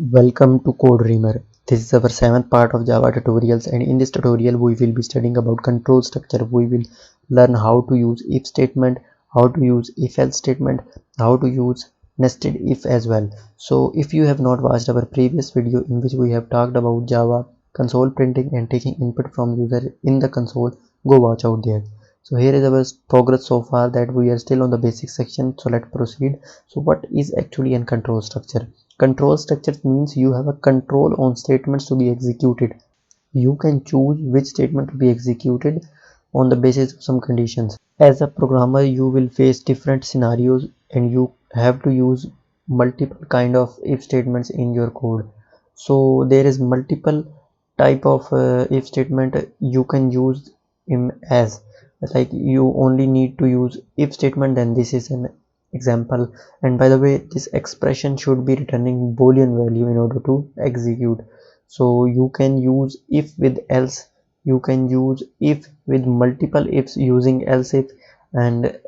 Welcome to CodeReamer. This is our seventh part of Java tutorials, and in this tutorial we will be studying about control structure. We will learn how to use if statement, how to use if else statement, how to use nested if as well. So if you have not watched our previous video in which we have talked about Java console printing and taking input from user in the console, go watch out there. So here is our progress so far, that we are still on the basic section. So let's proceed. So what is actually a control structure? Control structure means you have a control on statements to be executed. You can choose which statement to be executed on the basis of some conditions. As a programmer, you will face different scenarios and you have to use multiple kind of if statements in your code. So there is multiple type of if statement you can use in as, like you only need to use if statement, then this is an example. And by the way, this expression should be returning boolean value in order to execute. So you can use if with else, you can use if with multiple ifs using else if, and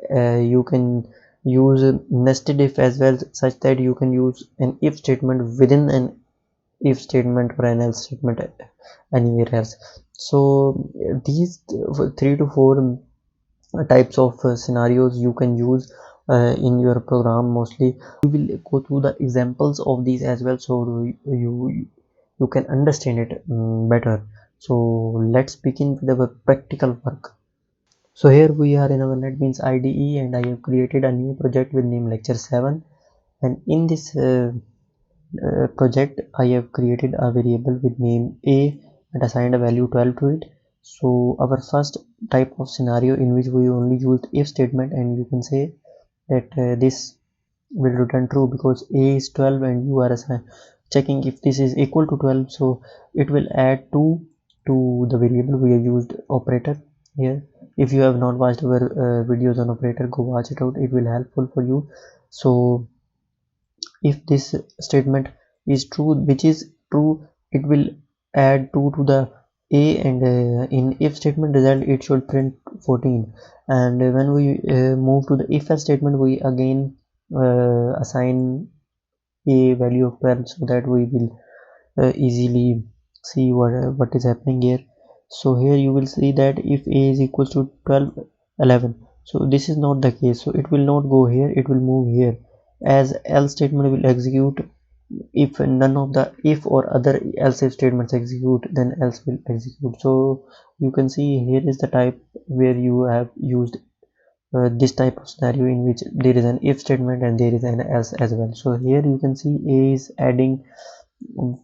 you can use nested if as well, such that you can use an if statement within an if statement or an else statement anywhere else. So these 3 to 4 types of scenarios you can use in your program. Mostly we will go through the examples of these as well, so you can understand it better. So let's begin with our practical work. So here we are in our NetBeans IDE, and I have created a new project with name lecture 7. And in this project I have created a variable with name a and assigned a value 12 to it. So our first type of scenario in which we only used if statement, and you can say that this will return true because a is 12 and you are checking if this is equal to 12. So it will add 2 to the variable. We have used operator here. If you have not watched our videos on operator, go watch it out, it will helpful for you. So if this statement is true, which is true, it will add 2 to the a, and in if statement result it should print 14. And when we move to the if else statement, we again assign a value of 12, so that we will easily see what is happening here. So here you will see that if a is equals to 12 11, so this is not the case, so it will not go here, it will move here, as else statement will execute. If none of the if or other else if statements execute, then else will execute. So you can see here is the type where you have used this type of scenario in which there is an if statement and there is an else as well. So here you can see a is adding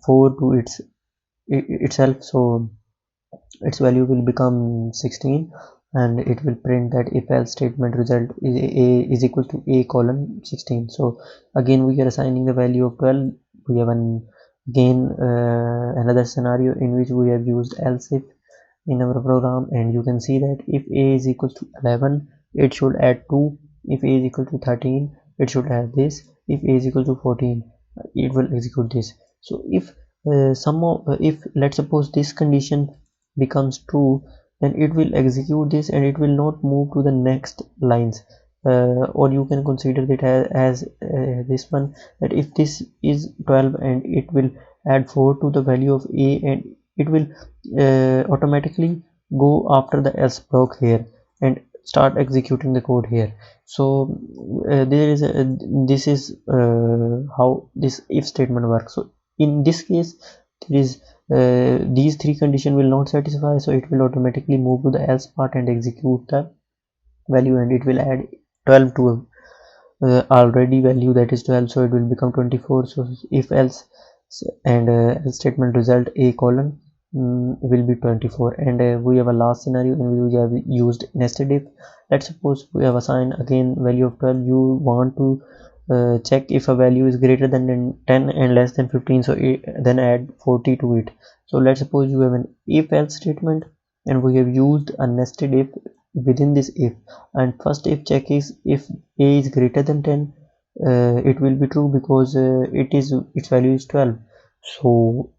4 to itself, so its value will become 16, and it will print that if else statement result is a is equal to a colon 16. So again we are assigning the value of 12. We have again another scenario in which we have used else if in our program, and you can see that if a is equal to 11, it should add 2. If a is equal to 13, it should add this. If a is equal to 14, it will execute this. So if if let's suppose this condition becomes true, then it will execute this and it will not move to the next lines. Or you can consider it as this one, that if this is 12 and it will add 4 to the value of a, and it will automatically go after the else block here and start executing the code here. So there is this is how this if statement works. So in this case, there is these 3 conditions will not satisfy, so it will automatically move to the else part and execute the value, and it will add 12 to already value, that is 12, so it will become 24. So if else and else statement result a colon will be 24. And we have a last scenario in which we have used nested if. Let's suppose we have assigned again value of 12. You want to check if a value is greater than 10 and less than 15, so then add 40 to it. So let's suppose you have an if else statement, and we have used a nested if within this if, and first if check is if a is greater than 10, it will be true because its value is 12. So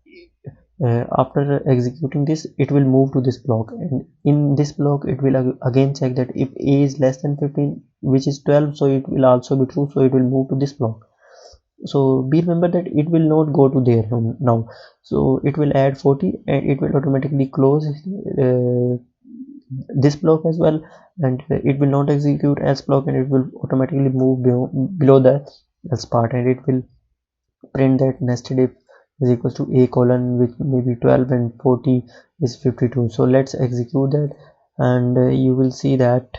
after executing this, it will move to this block, and in this block it will again check that if a is less than 15, which is 12, so it will also be true, so it will move to this block. So be remember that it will not go to there now, so it will add 40 and it will automatically close this block as well, and it will not execute else block, and it will automatically move below the else part, and it will print that nested if is equals to a colon, which may be 12 and 40 is 52. So let's execute that, and you will see that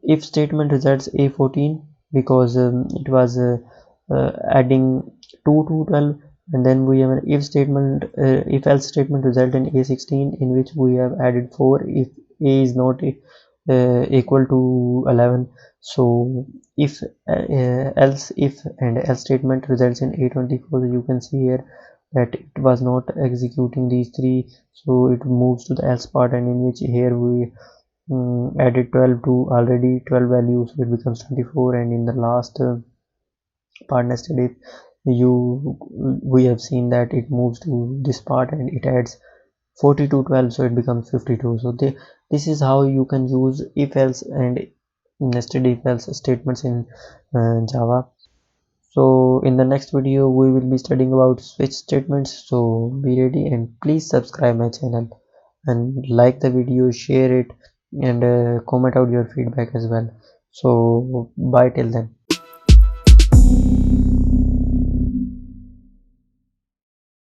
if statement results a14, because it was adding 2 to 12, and then we have an if statement, if else statement result in a16, in which we have added 4 if a is not equal to 11. So if else if and else statement results in a24, you can see here that it was not executing these three, so it moves to the else part, and in which here we added 12 to already 12 values, so it becomes 24, and in the last part nested if, you we have seen that it moves to this part and it adds 40 to 12, so it becomes 52. So this is how you can use if else and nested if else statements in Java. So in the next video we will be studying about switch statements, so be ready, and please subscribe my channel and like the video, share it, and comment out your feedback as well. So bye till then.